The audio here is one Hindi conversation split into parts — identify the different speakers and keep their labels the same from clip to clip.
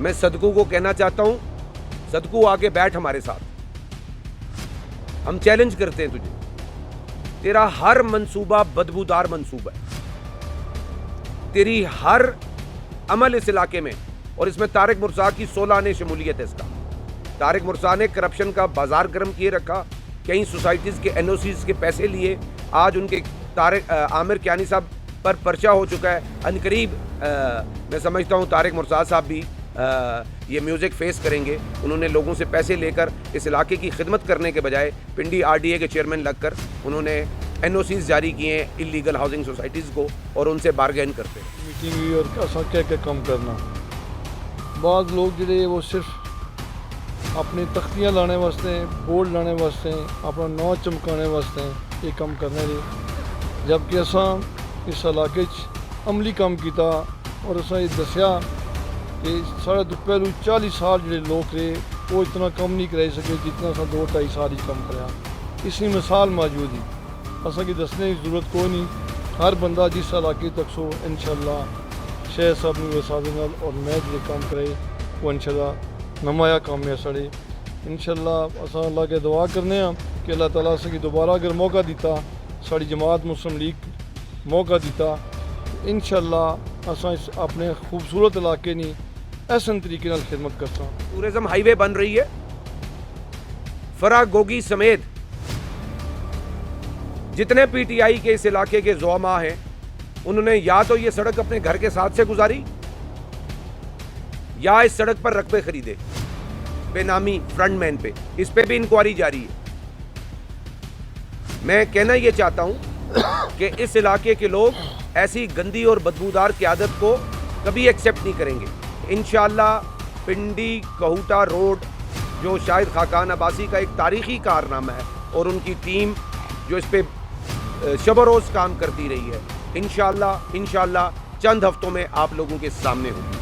Speaker 1: मैं सदकू को कहना चाहता हूं, सदकू आके बैठ हमारे साथ, हम चैलेंज करते हैं तुझे। तेरा हर मंसूबा बदबूदार मंसूबा है, तेरी हर अमल इस इलाके में, और इसमें तारिक मुर्सा की 16 ने शमूलियत है। इसका तारिक मुर्सा ने करप्शन का बाजार गर्म किए रखा, कई सोसाइटीज़ के एनओसीज के पैसे लिए, आज उनके आमिर कियानी साहब पर पर्चा हो चुका है। अनकरीब मैं समझता हूँ तारिक मुर्सा साहब भी ये म्यूज़िक फेस करेंगे। उन्होंने लोगों से पैसे लेकर इस इलाके की खिदमत करने के बजाय पिंडी आरडीए के चेयरमैन लगकर उन्होंने एनओसीज जारी किए हैं इलीगल हाउसिंग सोसाइटीज़ को, और उनसे बारगेन करते हैं।
Speaker 2: मीटिंग हुई और असा क्या कम करना, बाद लोग जोड़े वो सिर्फ अपनी तख्तियाँ लाने वास्ते, बोर्ड लाने वास्ते, अपना नाम चमकाने वास्ते ये कम करने रहे, जबकि असा इस इलाके अमली काम किया और असा ये दसिया कि साढ़े तो पहलू 40 साल जो लोग रहे वो इतना कम नहीं कराई सके जितना असा 2-2.5 साल ही कम कराया। इसकी मिसाल मौजूद ही असा की दसने की जरूरत कोई नहीं। हर बंदा जिस इलाके तक सो इंशाअल्लाह शेख साहब ने वसादे और मैं जो काम करे वो इंशाअल्लाह नमाया काम है साढ़े। इंशाअल्लाह असा अल्लाह के दुआ करने कि अल्लाह ताला असें दोबारा अगर मौका दिता, साड़ी जमात मुस्लिम लीग मौका दिता, इंशाअल्लाह असा इस अपने खूबसूरत इलाके नी ऐसे तरीके नाल खिदमत करता।
Speaker 1: टूरिज्म हाईवे बन रही है, फराह गोगी समेत जितने पीटीआई के इस इलाके के ज़ुआमा हैं, उन्होंने या तो ये सड़क अपने घर के साथ से गुजारी या इस सड़क पर रकबे खरीदे बेनामी फ्रंटमैन पे। इस पे भी इंक्वायरी जारी है। मैं कहना ये चाहता हूं कि इस इलाके के लोग ऐसी गंदी और बदबूदार क़यादत को कभी एक्सेप्ट नहीं करेंगे। इंशाअल्लाह पिंडी कहूटा रोड जो शाहिद खाकान अब्बासी का एक तारीखी कारनामा है और उनकी टीम जो इस पे शब रोज़ काम करती रही है, इंशाअल्लाह चंद हफ्तों में आप लोगों के सामने होगी।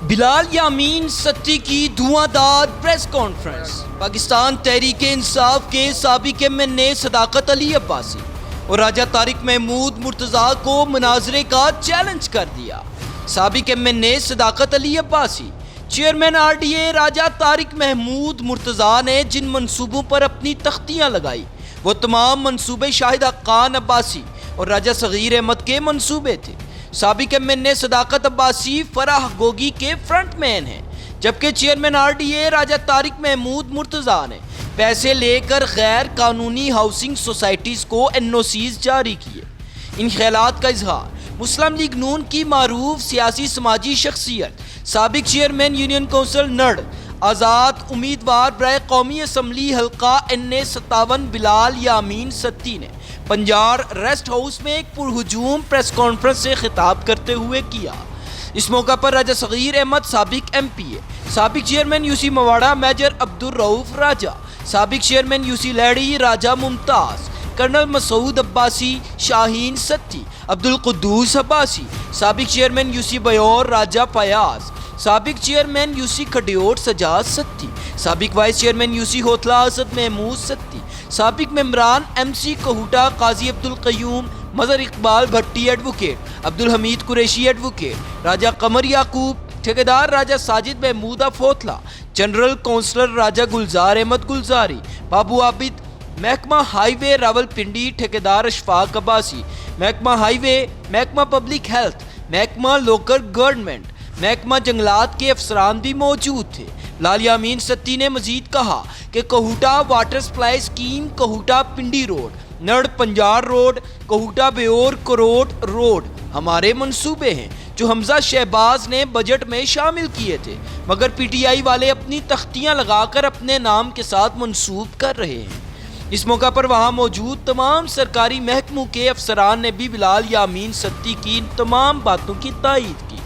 Speaker 3: बिलाल यामीन सत्ती की धुआंधार प्रेस कॉन्फ्रेंस। पाकिस्तान तहरीक इंसाफ के साबिक एमएनए सदाकत अली अब्बासी और राजा तारिक महमूद मुर्तज़ा को मुनाजरे का चैलेंज कर दिया। साबिक एमएनए सदाकत अली अब्बासी, चेयरमैन आरडीए राजा तारिक महमूद मुर्तज़ा ने जिन मंसूबों पर अपनी तख्तियाँ लगाई वो तमाम मंसूबे शाहिद खान अब्बासी और राजा सगीर अहमद के मंसूबे थे। साबिक एमएनए सदाकत अब्बासी फराह गोगी के फ्रंटमैन हैं, जबकि चेयरमैन आरडीए राजा तारिक महमूद मुर्तज़ा ने पैसे लेकर गैर कानूनी हाउसिंग सोसाइटीज़ को एनओसीज जारी किए। इन ख्यालात का इजहार मुस्लिम लीग नून की मारूफ सियासी समाजी शख्सियत साबिक चेयरमैन यूनियन कौंसिल नड़ आज़ाद उम्मीदवार बराए कौमी असम्बली हल्का NA57 बिलाल यामीन सत्ती ने पंजार रेस्ट हाउस में एक पुरहुजूम प्रेस कॉन्फ्रेंस से खिताब करते हुए किया। इस मौका पर राजा सगीर अहमद साबिक MPA, साबिक chairman UC Mawara major Abdul Rauf Raja, साबिक chairman UC Laidi Raja Mumtaz, colonel Masood Abbasi Shaheen Satti, Abdul Quddus Abbasi, साबिक चेयरमैन यूसी बयोर राजा फयाज, साबिक चेयरमैन यूसी खडियोट सजाद सत्ती, साबिक वाइस चेयरमैन यूसी होतला असद महमूद सत्ती, साबिक मेम्बरान MC कहूटा काजी अब्दुल कयूम, मजर इकबाल भट्टी एडवोकेट, अब्दुल हमीद कुरैशी एडवोकेट, राजा कमर याकूब, ठेकेदार राजा साजिद महमूदा फोतला, जनरल काउंसलर राजा गुलजार अहमद गुलजारी, बाबू आबिद, महकमा हाईवे रावलपिंडी ठेकेदार अशफाक अब्बासी, महकमा हाईवे, महकमा पब्लिक हेल्थ, महकमा लोकल गवर्नमेंट, महकमा जंगलात के अफसरान भी मौजूद थे। बिलाल यामीन सत्ती ने मजीद कहा कि Kahuta water supply scheme, Kahuta Pindi road, Nar Panjar road, Kahuta Beor Karot road हमारे मंसूबे हैं जो हमजा शहबाज ने बजट में शामिल किए थे, मगर PTI वाले अपनी तख्तियां लगाकर अपने नाम के साथ मंसूब कर रहे हैं। इस मौका पर वहां मौजूद तमाम सरकारी महकमों के अफसरान ने भी बिलाल यामीन सत्ती की इन तमाम बातों की तायीद की।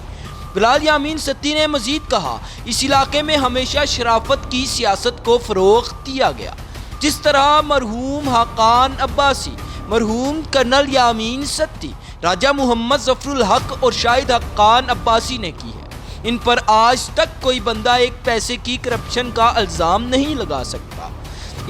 Speaker 3: बिलाल यामीन सत्ती ने मजीद कहा, इस इलाके में हमेशा शराफत की सियासत को फ़रोग़ दिया गया, जिस तरह मरहूम हाकान अब्बासी, मरहूम कर्नल यामीन सत्ती, राजा मोहम्मद ज़फ़रुल हक और शाहिद खान अब्बासी ने की है। इन पर आज तक कोई बंदा एक पैसे की करप्शन का इल्ज़ाम नहीं लगा सकता।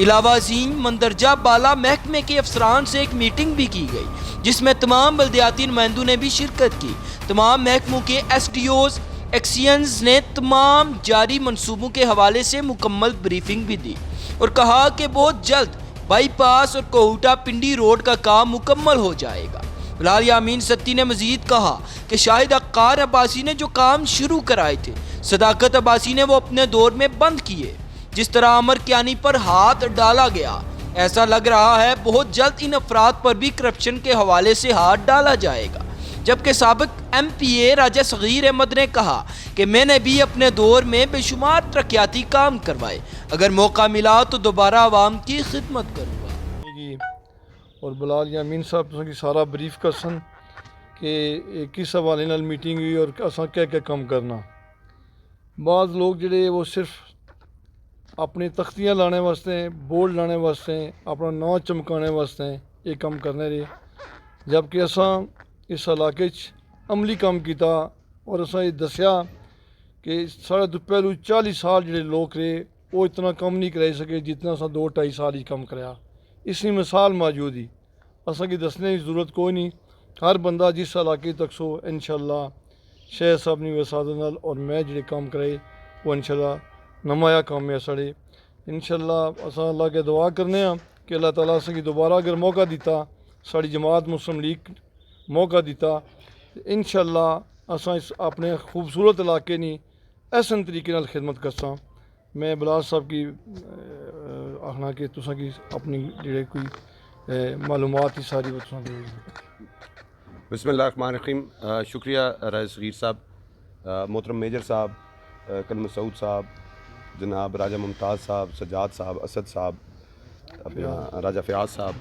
Speaker 3: इलावा अजीम मंदरजा बाला महकमे के अफसरान से एक मीटिंग भी की गई, जिसमें तमाम बल्दियाती नुमाइंदों ने भी शिरकत की। तमाम महकमों के SDOs, एक्सियंस ने तमाम जारी मंसूबों के हवाले से मुकम्मल ब्रीफिंग भी दी और कहा कि बहुत जल्द बाईपास और कोहटा पिंडी रोड का काम मुकम्मल हो जाएगा। फिलहाल यामीन सत्ती ने मजीद कहा कि शाहिद अक्कार अब्बासी ने जो काम शुरू कराए थे, सदाकत अब्बासी ने वो अपने दौर में बंद किए। जिस तरह अमर कियानी पर हाथ डाला गया, ऐसा लग रहा है बहुत जल्द इन अफराद पर भी करप्शन के हवाले से हाथ डाला जाएगा। जबकि साबिक MPA राजा सगीर अहमद ने कहा कि मैंने भी अपने दौर में बेशुमार तरक्याती काम करवाए, अगर मौका मिला तो दोबारा आवाम की खिदमत करूँगा।
Speaker 2: और बिलाल यामीन साहब तुसें सारा ब्रीफ करसन कि किस हवाले नाल मीटिंग हुई और असां क्या क्या कम करना। बाज़ लोग जिहड़े वो सिर्फ अपनी तख्तियाँ लाने वास्ते, बोर्ड लाने वास्ते, अपना नाम चमकाने वास्ते ये कम करने रहे, जबकि असां इस इलाके अमली कम किया और असां ये दसिया कि साढ़े तो पहलू 40 साल जिहड़े लोग रहे वो इतना कम नहीं कराई सके जितना असां 2-2.5 साल ही कम कराया। इसकी मिसाल मौजूद ही असां की दसने की जरूरत कोई नहीं। हर बंदा जिस इलाके तक सो इंशाअल्लाह शेख साहब ने वसादत नाल और मैं जिहड़े काम कराए वो इंशाअल्लाह नमाया काम है साढ़े। इंशाअल्लाह असां अल्लाह के दुआ करने कि अल्लाह ताला असेंगी दोबारा अगर मौका दिता, साड़ी जमात मुस्लिम लीग मौका दिता, इंशाअल्लाह असां इस अपने खूबसूरत इलाके नी ऐसे तरीके नाल खिदमत करसां। मैं बिलाल साहब की आखना कि तुसां की अपनी जेह्ड़े कोई मालूमात ही सारी वो तुसां देओ।
Speaker 1: बिस्मिल्लाहिर्रहमानिर्रहीम। शुक्रिया राजा सगीर साहब, मोहतरम मेजर साहब, कल मसूद साहब, जनाब राजा मुमताज़ साहब, सज्जाद साहब, असद साहब, अपना राजा फ़याज़ साहब,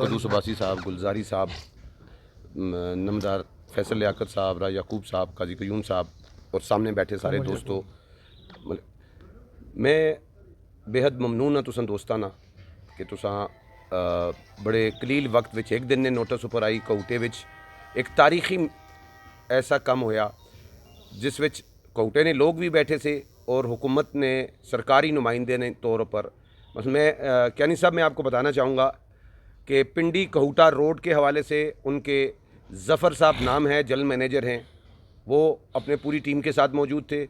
Speaker 1: कदूस अब्बासी साहब, गुलजारी साहब, नमदार फैसल लियाकत साहब, राजा याकूब साहब, काजी कयूम साहब और सामने बैठे सारे दोस्तों, मैं बेहद ममनून हाँ तुसां दोस्तां ना कि तुसां बड़े कलील वक्त विच एक दिन ने नोटिस उपर आई कोहटे विच एक तारीखी ऐसा कम होया जिस विच कोहटे ने लोग भी बैठे से और हुकूमत ने सरकारी नुमाइंदे ने तौर पर। बस मैं कियानी साहब मैं आपको बताना चाहूँगा कि पिंडी कोहटा रोड के हवाले से उनके ज़फ़र साहब नाम है, जनरल मैनेजर हैं, वो अपने पूरी टीम के साथ मौजूद थे।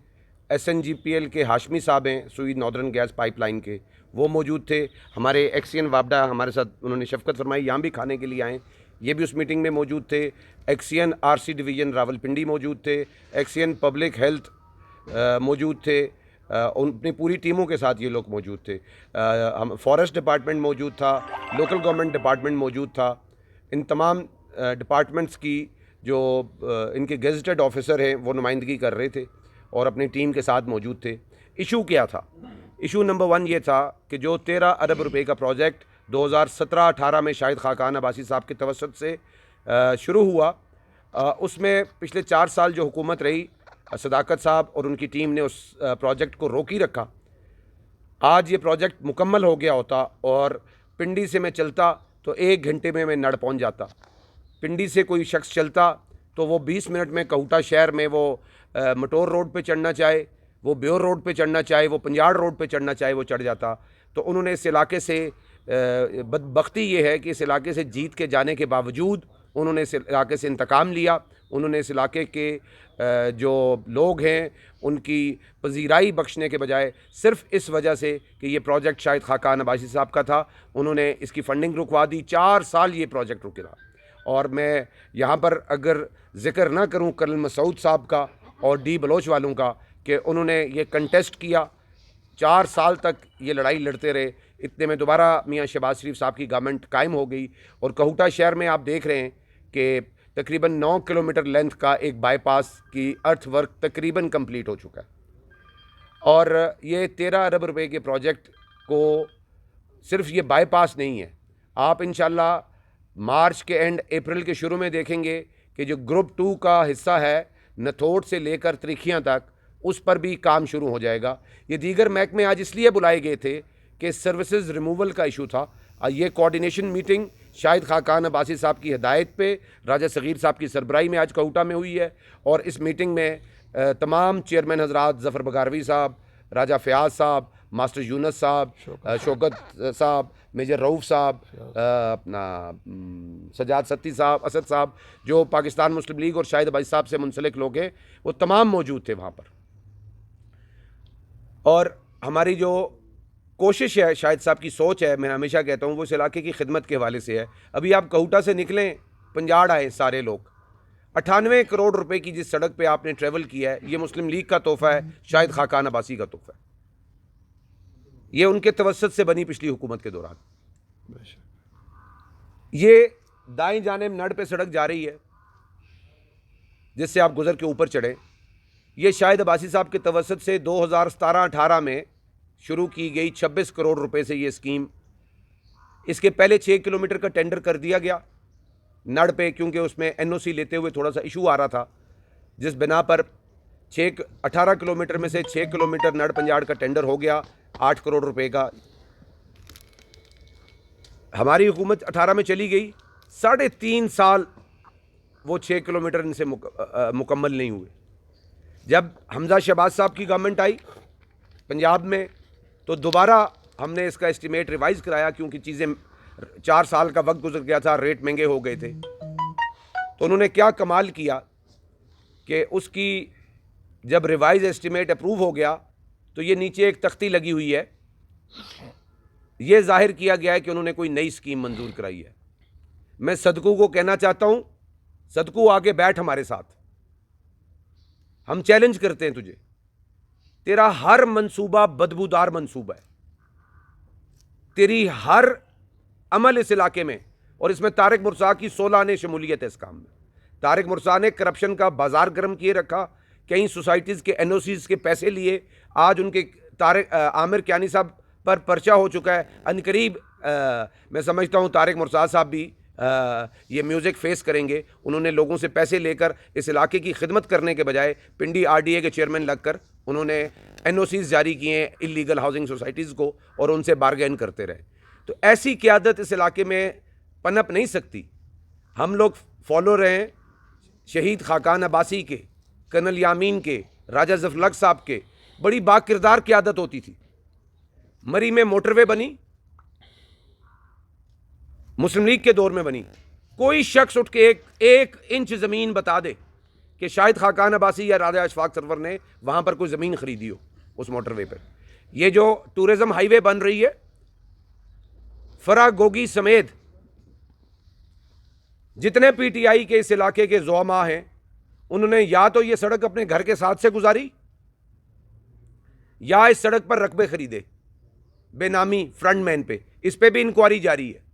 Speaker 1: SNGPL के हाशमी साहब हैं, सुई नॉर्दर्न गैस पाइपलाइन के, वो मौजूद थे। हमारे एक्सियन वाबडा हमारे साथ उन्होंने शफकत फरमाई यहाँ भी खाने के लिए आएँ, ये भी उस मीटिंग में मौजूद थे। एक्सियन RC डिवीज़न रावलपिंडी मौजूद थे, एक्सियन पब्लिक हेल्थ मौजूद थे, अपनी पूरी टीमों के साथ ये लोग मौजूद थे। हम फॉरेस्ट डिपार्टमेंट मौजूद था, लोकल गवर्नमेंट डिपार्टमेंट मौजूद था। इन तमाम डिपार्टमेंट्स की जो इनके गेजेटेड ऑफिसर हैं वो नुमाइंदगी कर रहे थे और अपनी टीम के साथ मौजूद थे। इशू क्या था? इशू नंबर 1 ये था कि जो 13 अरब रुपए का प्रोजेक्ट 2017-18 में शाहिद खाकान अब्बासी साहब के तवस्सुत से शुरू हुआ, उसमें पिछले 4 साल जो हुकूमत रही, सदाकत साहब और उनकी टीम ने उस प्रोजेक्ट को रोक ही रखा। आज ये प्रोजेक्ट मुकम्मल हो गया होता और पिंडी से मैं चलता तो 1 घंटे में मैं नड़ पहुंच जाता। पिंडी से कोई शख्स चलता तो वो 20 मिनट में कोहटा शहर में वो मटोर रोड पे चढ़ना चाहे, वो ब्योर रोड पे चढ़ना चाहे, वो पंजाड़ रोड पे चढ़ना चाहे, वो चढ़ जाता। तो उन्होंने इस इलाके से बदबख्ती ये है कि इस इलाके से जीत के जाने के बावजूद उन्होंने इस इलाके से इंतकाम लिया। उन्होंने इस इलाके के जो लोग हैं उनकी पजीराई बख्शने के बजाय सिर्फ इस वजह से कि ये प्रोजेक्ट शाहिद खाकान अब्बासी साहब का था, उन्होंने इसकी फ़ंडिंग रुकवा दी। 4 साल ये प्रोजेक्ट रुके रहा। और मैं यहाँ पर अगर ज़िक्र ना करूँ कर्नल मसूद साहब का और डी बलोच वालों का कि उन्होंने ये कंटेस्ट किया, 4 साल तक ये लड़ाई लड़ते रहे। इतने में दोबारा मियाँ शहबाज शरीफ साहब की गवर्नमेंट कायम हो गई और कोहटा शहर में आप देख रहे हैं कि तकरीबन 9 किलोमीटर लेंथ का एक बाईपास की अर्थ वर्क तकरीबन कंप्लीट हो चुका है। और ये 13 अरब रुपए के प्रोजेक्ट को सिर्फ ये बाईपास नहीं है, आप इंशाल्लाह मार्च के एंड अप्रैल के शुरू में देखेंगे कि जो ग्रुप 2 का हिस्सा है नथोट से लेकर त्रिखियाँ तक, उस पर भी काम शुरू हो जाएगा। ये दीगर महकमे आज इसलिए बुलाए गए थे कि सर्विसेज रिमूवल का इशू था। ये कोऑर्डिनेशन मीटिंग शाहिद खाकान अब्बासी साहब की हिदायत पे राजा सगीर साहब की सरबराही में आज कोहटा में हुई है। और इस मीटिंग में तमाम चेयरमैन हजरात, ज़फ़र बगारवी साहब, राजा फ़याज़ साहब, मास्टर यूनस साहब, शौकत साहब, मेजर रऊफ़ साहब, अपना सजाद सत्ती साहब, असद साहब, जो पाकिस्तान मुस्लिम लीग और शाहिद अब्बासी साहब से मुंसलिक लोग हैं, वो तमाम मौजूद थे वहाँ पर। और हमारी जो कोशिश है, शाहिद साहब की सोच है, मैं हमेशा कहता हूँ, वो इस इलाके की खिदमत के हवाले से है। अभी आप कहूटा से निकलें, पंजाड़ आए सारे लोग, 98 करोड़ रुपए की जिस सड़क पे आपने ट्रेवल किया है, ये मुस्लिम लीग का तोहफा है, शाहिद खाकान अब्बासी का तोहफा है। ये उनके तवस्सुत से बनी पिछली हुकूमत के दौरान। ये दाएं जानिब नड़ पे सड़क जा रही है जिससे आप गुजर के ऊपर चढ़े, ये शाहिद अब्बासी साहब के तवस्सुत से 2017-18 में शुरू की गई 26 करोड़ रुपए से ये स्कीम। इसके पहले 6 किलोमीटर का टेंडर कर दिया गया नड़ पे, क्योंकि उसमें एनओसी लेते हुए थोड़ा सा इशू आ रहा था, जिस बिना पर 18 किलोमीटर में से 6 किलोमीटर नड़ पंजाड़ का टेंडर हो गया 8 करोड़ रुपए का। हमारी हुकूमत 18 में चली गई, 3.5 साल वो 6 किलोमीटर इनसे मुकम्मल नहीं हुए। जब हमजा शहबाज साहब की गवर्नमेंट आई पंजाब में, तो दोबारा हमने इसका एस्टिमेट रिवाइज़ कराया, क्योंकि चीज़ें 4 साल का वक्त गुजर गया था, रेट महंगे हो गए थे। तो उन्होंने क्या कमाल किया कि उसकी जब रिवाइज एस्टिमेट अप्रूव हो गया, तो ये नीचे एक तख्ती लगी हुई है, ये जाहिर किया गया है कि उन्होंने कोई नई स्कीम मंजूर कराई है। मैं सदकू को कहना चाहता हूँ, सदकू आगे बैठ हमारे साथ, हम चैलेंज करते हैं तुझे, तेरा हर मंसूबा बदबूदार मंसूबा है, तेरी हर अमल इस इलाके में, और इसमें तारिक मुर्सा की 16 ने शमूलियत है इस काम में। तारिक मुर्सा ने करप्शन का बाजार गर्म किए रखा, कई सोसाइटीज़ के एनओसीज़ के पैसे लिए, आज उनके आमिर कियानी साहब पर पर्चा हो चुका है। अनकरीब मैं समझता हूँ तारिक मुर्सा साहब भी ये म्यूज़िक फेस करेंगे। उन्होंने लोगों से पैसे लेकर इस इलाके की खिदमत करने के बजाय पिंडी आरडीए के चेयरमैन लगकर उन्होंने एनओसीज़ जारी किए हैं इलीगल हाउसिंग सोसाइटीज़ को, और उनसे बारगेन करते रहे। तो ऐसी क़यादत इस इलाके में पनप नहीं सकती। हम लोग फॉलो रहे शहीद खाकान अब्बासी के, कर्नल यामीन के, राजा ज़फ़रलक साहब के। बड़ी बाकिरदार क़यादत होती थी। मरी में मोटरवे बनी, मुस्लिम लीग के दौर में बनी। कोई शख्स उठ के एक इंच ज़मीन बता दे कि शाहिद खाकान अब्बासी या राजा अशफाक सरवर ने वहाँ पर कोई ज़मीन ख़रीदी हो उस मोटरवे पर। ये जो टूरिज़म हाईवे बन रही है, फरा गोगी समेत जितने पीटीआई के इस इलाके के ज़ुआमा हैं, उन्होंने या तो ये सड़क अपने घर के साथ से गुजारी, या इस सड़क पर रकबे खरीदे बेनामी फ्रंटमैन पे। इस पे भी इंक्वायरी जारी है।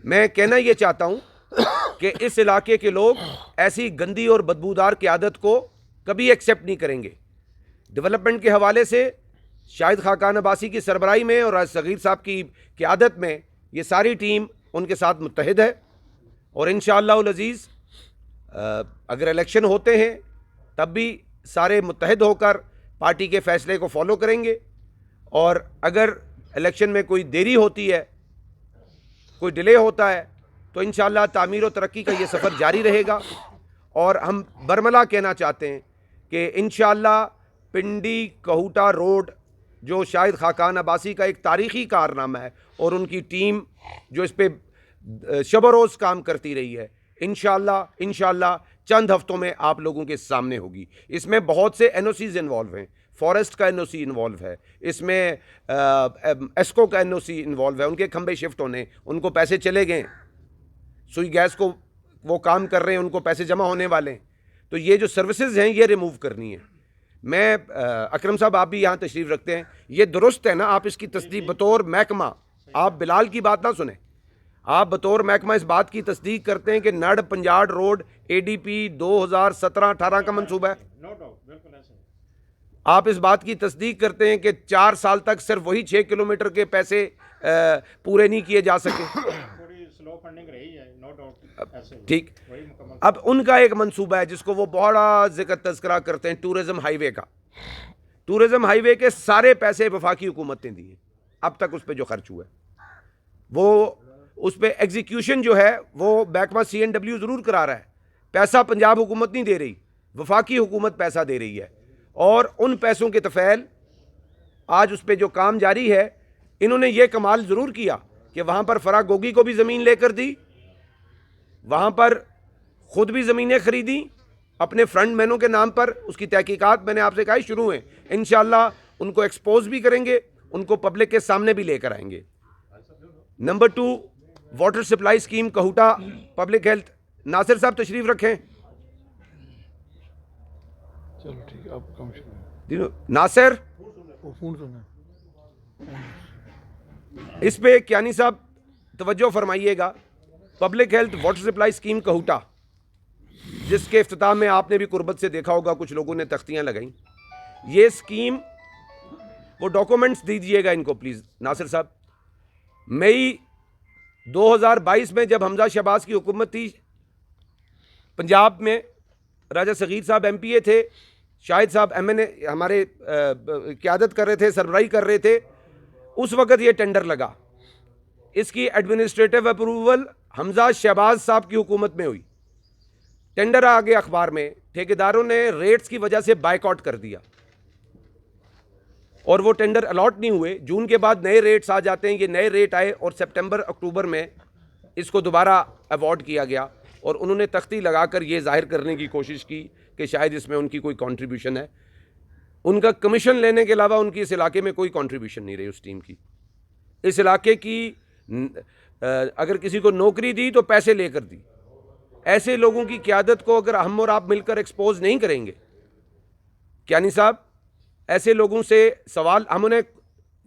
Speaker 1: मैं कहना ये चाहता हूं कि इस इलाके के लोग ऐसी गंदी और बदबूदार क़यादत को कभी एक्सेप्ट नहीं करेंगे। डेवलपमेंट के हवाले से शाहिद खाकान अब्बासी की सरबराही में और राज सगीर साहब की क़यादत में ये सारी टीम उनके साथ मुत्तहिद है। और इंशाअल्लाह उल अज़ीज़ अगर इलेक्शन होते हैं तब भी सारे मुत्तहिद होकर पार्टी के फ़ैसले को फॉलो करेंगे, और अगर इलेक्शन में कोई देरी होती है, कोई डिले होता है, तो इंशाअल्लाह तामीर और तरक्की का ये सफ़र जारी रहेगा। और हम बरमला कहना चाहते हैं कि इंशाअल्लाह पिंडी कहूटा रोड जो शाहिद खाकान अब्बासी का एक तारीख़ी कारनामा है, और उनकी टीम जो इस पर शब रोज़ काम करती रही है, इंशाअल्लाह चंद हफ्तों में आप लोगों के सामने होगी। इसमें बहुत से एनओसीज़ इन्वॉल्व हैं, फॉरेस्ट का एनओसी इन्वॉल्व है, इसमें एस्को का एनओसी इन्वॉल्व है, उनके खंबे शिफ्ट होने, उनको पैसे चले गए, सुई गैस को वो काम कर रहे हैं, उनको पैसे जमा होने वाले हैं। तो ये जो सर्विसेज हैं ये रिमूव करनी है। मैं अकरम साहब आप भी यहाँ तशरीफ़ रखते हैं, ये दुरुस्त है ना, आप इसकी तस्दीक बतौर महकमा, आप बिलाल की बात ना सुने, आप बतौर महकमा इस बात की तस्दीक करते हैं कि नड़ पंजाड़ रोड एडीपी 2017-18 का मंसूबा है। आप इस बात की तस्दीक करते हैं कि 4 साल तक सिर्फ वही 6 किलोमीटर के पैसे पूरे नहीं किए जा सके।
Speaker 4: स्लो फंडिंग रही है, नो डाउट।
Speaker 1: ठीक, अब उनका एक मंसूबा है जिसको वो बड़ा जिक्र तज़किरा करते हैं, टूरिज़म हाईवे का। टूरिज़म हाईवे के सारे पैसे वफाकी हुकूमत ने दिए अब तक, उस पर जो खर्च हुआ है वो, उस पर एग्जीक्यूशन जो है वो महकमा CNW ज़रूर करा रहा है, पैसा पंजाब हुकूमत नहीं दे रही, वफाकी हुकूमत पैसा दे रही है। और उन पैसों के तफ़ैल आज उस पर जो काम जारी है, इन्होंने ये कमाल ज़रूर किया कि वहाँ पर फराग गोगी को भी ज़मीन लेकर दी, वहाँ पर ख़ुद भी ज़मीनें ख़रीदी अपने फ्रंटमैनों के नाम पर। उसकी तहकीकात मैंने आपसे कहा शुरू हैं, इंशाअल्लाह उनको एक्सपोज भी करेंगे, उनको पब्लिक के सामने भी लेकर आएंगे। Number 2, water supply scheme Kahuta public health. Nasir साहब तशरीफ़ रखें।
Speaker 2: चलो ठीक है, आप काम शुरू
Speaker 1: नासिर,
Speaker 2: वो फ़ोन सुना।
Speaker 1: इस पे क्यानी साहब तवज्जो फरमाइएगा। Public health water supply scheme Kahuta, जिसके इफ्तिताम में आपने भी कुर्बत से देखा होगा, कुछ लोगों ने तख्तियां लगाई। ये स्कीम, वो डॉक्यूमेंट्स दीजिएगा इनको प्लीज़ नासिर साहब। मई 2022 में जब हमजा शहबाज की हुकूमत थी, पंजाब में राजा सगीर साहब MPA थे, शाहिद साहब MNA हमारे क़यादत कर रहे थे, सरबराही कर रहे थे। उस वक़्त ये टेंडर लगा, इसकी एडमिनिस्ट्रेटिव अप्रूवल हमजा शहबाज साहब की हुकूमत में हुई। टेंडर आ गया अखबार में, ठेकेदारों ने रेट्स की वजह से बाइकआउट कर दिया और वो टेंडर अलॉट नहीं हुए। जून के बाद नए रेट्स आ जाते हैं, ये नए रेट आए और सितंबर अक्टूबर में इसको दोबारा अवार्ड किया गया और उन्होंने तख्ती लगाकर ये जाहिर करने की कोशिश की कि शायद इसमें उनकी कोई कंट्रीब्यूशन है। उनका कमीशन लेने के अलावा उनकी इस इलाके में कोई कंट्रीब्यूशन नहीं रही उस टीम की। इस इलाके की अगर किसी को नौकरी दी तो पैसे लेकर दी। ऐसे लोगों की क़यादत को अगर हम और आप मिलकर एक्सपोज नहीं करेंगे, क्यानी साहब, ऐसे लोगों से सवाल, हम उन्हें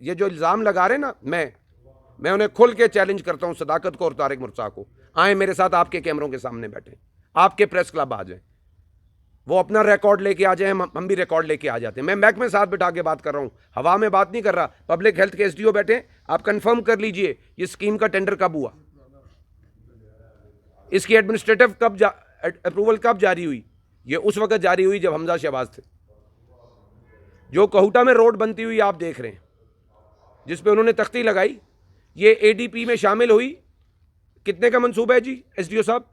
Speaker 1: ये जो इल्ज़ाम लगा रहे हैं ना, मैं उन्हें खुल के चैलेंज करता हूँ, सदाकत को और तारिक मुर्सा को। आए मेरे साथ आपके कैमरों के सामने बैठे, आपके प्रेस क्लब आ जाएं, वो अपना रिकॉर्ड लेके आ जाएं, हम भी रिकॉर्ड लेके आ जाते हैं। मैं महकमे साथ बिठा के बात कर रहा हूँ, हवा में बात नहीं कर रहा। पब्लिक हेल्थ के SDO बैठे, आप कंफर्म कर लीजिए ये स्कीम का टेंडर कब हुआ, इसकी एडमिनिस्ट्रेटिव अप्रूवल कब जारी हुई। ये उस वक्त जारी हुई जब हमजा शहबाज थे। जो कहूटा में रोड बनती हुई आप देख रहे हैं, जिस पे उन्होंने तख्ती लगाई, ये ADP में शामिल हुई। कितने का मंसूबा है जी SDO साहब?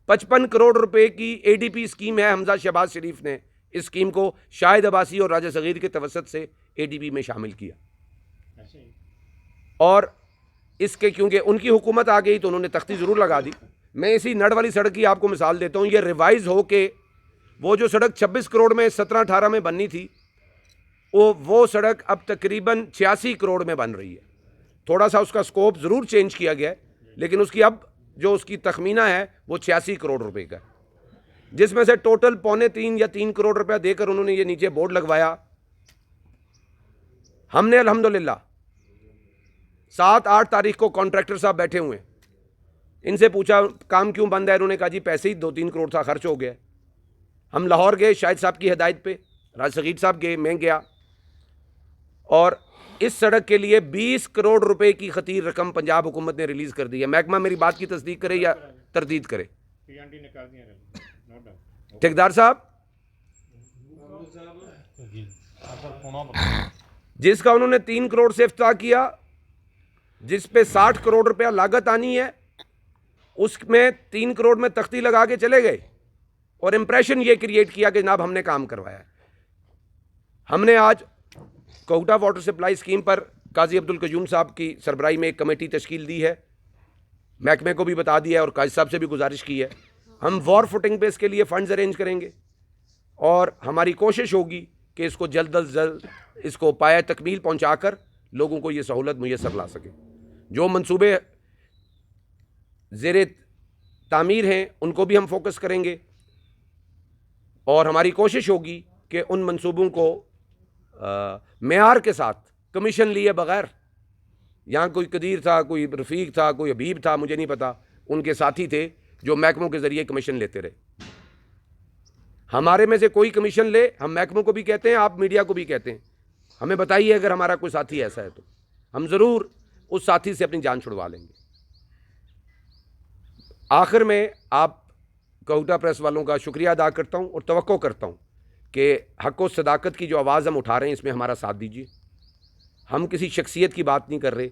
Speaker 1: 55 करोड़ रुपए की ADP स्कीम है। हमजा शहबाज शरीफ ने इस स्कीम को शाहिद अब्बासी और राजा सगीर के तवसत से ADP में शामिल किया और इसके क्योंकि उनकी हुकूमत आ गई तो उन्होंने तख्ती ज़रूर लगा दी। मैं इसी नड़ वाली सड़क की आपको मिसाल देता हूँ। ये रिवाइज हो के वो जो सड़क 26 करोड़ में 17-18 में बननी थी, वो सड़क अब तकरीबन 86 करोड़ में बन रही है। थोड़ा सा उसका स्कोप ज़रूर चेंज किया गया है, लेकिन उसकी अब जो उसकी तखमीना है वो 86 करोड़ रुपए का, जिसमें से टोटल 2.25 या 3 करोड़ रुपया देकर उन्होंने ये नीचे बोर्ड लगवाया। हमने अल्हम्दुलिल्लाह 7-8 तारीख को कॉन्ट्रैक्टर साहब बैठे हुए हैं, इनसे पूछा काम क्यों बंद है, उन्होंने कहा जी पैसे ही 2-3 करोड़ था, खर्च हो गया। हम लाहौर गए शाहिद साहब की हिदायत पे, राज सगीर साहब गए, मैं गया, और इस सड़क के लिए 20 करोड़ रुपए की खतीर रकम पंजाब हुकूमत ने रिलीज़ कर दी है। महकमा मेरी बात की तस्दीक करे या तरदीद करे? ठेकेदार साहब, जिसका उन्होंने 3 करोड़ से इफ्ताह किया, जिस पे 60 करोड़ रुपया लागत आनी है, उसमें 3 करोड़ में तख्ती लगा के चले गए और इंप्रेशन ये क्रिएट किया कि जनाब हमने काम करवाया। हमने आज कहूटा वाटर सप्लाई स्कीम पर काजी अब्दुल कयूम साहब की सरबराही में एक कमेटी तश्कील दी है, महकमे को भी बता दिया है और काजी साहब से भी गुजारिश की है। हम वॉर फुटिंग पे इसके लिए फ़ंड्स अरेंज करेंगे और हमारी कोशिश होगी कि इसको जल्द अज जल्द इसको पाया तकमील पहुँचाकर लोगों को ये सहूलत मुयसर ला सके। जो मंसूबे ज़ेरे तामीर हैं उनको भी हम फोकस करेंगे और हमारी कोशिश होगी कि उन मंसूबों को मेयार के साथ, कमीशन लिए बग़ैर, यहाँ कोई कदीर था, कोई रफ़ीक था, कोई हबीब था, मुझे नहीं पता, उनके साथी थे जो महकमों के ज़रिए कमीशन लेते रहे। हमारे में से कोई कमीशन ले, हम महकमों को भी कहते हैं, आप मीडिया को भी कहते हैं, हमें बताइए अगर हमारा कोई साथी ऐसा है तो हम ज़रूर उस साथी से अपनी जान छुड़वा लेंगे। आखिर में आप कहूटा प्रेस वालों का शुक्रिया अदा करता हूँ और तवक्को करता हूँ कि हक़ और सदाकत की जो आवाज़ हम उठा रहे हैं इसमें हमारा साथ दीजिए। हम किसी शख्सियत की बात नहीं कर रहे।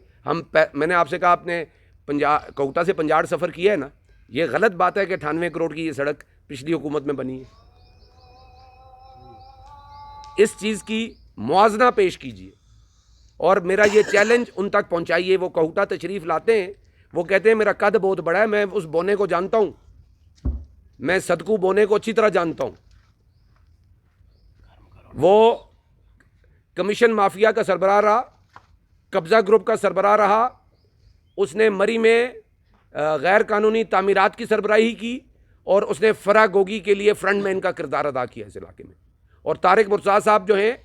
Speaker 1: मैंने आपसे कहा आपने कहूटा से पंजाब सफ़र किया है ना, ये गलत बात है कि 98 करोड़ की ये सड़क पिछली हुकूमत में बनी है। इस चीज़ की मुआवजा पेश कीजिए और मेरा ये चैलेंज उन तक पहुंचाइए। वो कहूटा तशरीफ़ लाते हैं, वो कहते हैं मेरा कद बहुत बड़ा है, मैं उस बोने को जानता हूं, मैं सदकू बोने को अच्छी तरह जानता हूं। वो कमीशन माफिया का सरबराह रहा, कब्ज़ा ग्रुप का सरबराह रहा, उसने मरी में गैर कानूनी तामीरात की सरबराही की और उसने फरा गोगी के लिए फ्रंटमैन का किरदार अदा किया इस इलाके में। और तारिक मुर्तज़ा साहब जो हैं,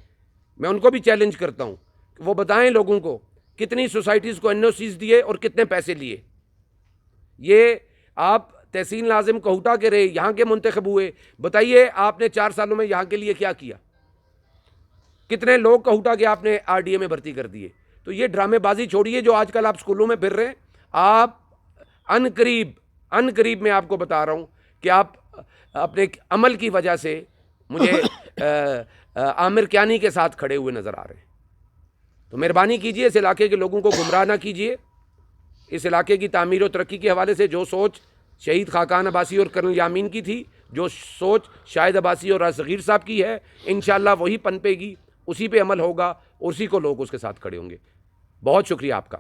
Speaker 1: मैं उनको भी चैलेंज करता हूं कि वो बताएं लोगों को कितनी सोसाइटीज़ को एनओसीज दिए और कितने पैसे लिए। ये आप तहसील नाज़िम कहूटा के रहे, यहाँ के मुंतखब हुए, बताइए आपने 4 सालों में यहाँ के लिए क्या किया? कितने लोग कहूटा के आपने आरडीए में भर्ती कर दिए? तो ये ड्रामेबाजी छोड़िए जो आजकल आप स्कूलों में फिर रहे हैं। आप अनकरीब मैं आपको बता रहा हूँ कि आप अपने अमल की वजह से मुझे आमिर कियानी के साथ खड़े हुए नज़र आ रहे हैं। तो मेहरबानी कीजिए, इस इलाके के लोगों को गुमराह ना कीजिए। इस इलाके की तामीर और तरक्की के हवाले से जो सोच शहीद खाकान अब्बासी और कर्नल यामीन की थी, जो सोच शाहिद अब्बासी और रासगीर साहब की है, इंशाअल्लाह वही पनपेगी, उसी पे अमल होगा, उसी को लोग उसके साथ खड़े होंगे। बहुत शुक्रिया आपका।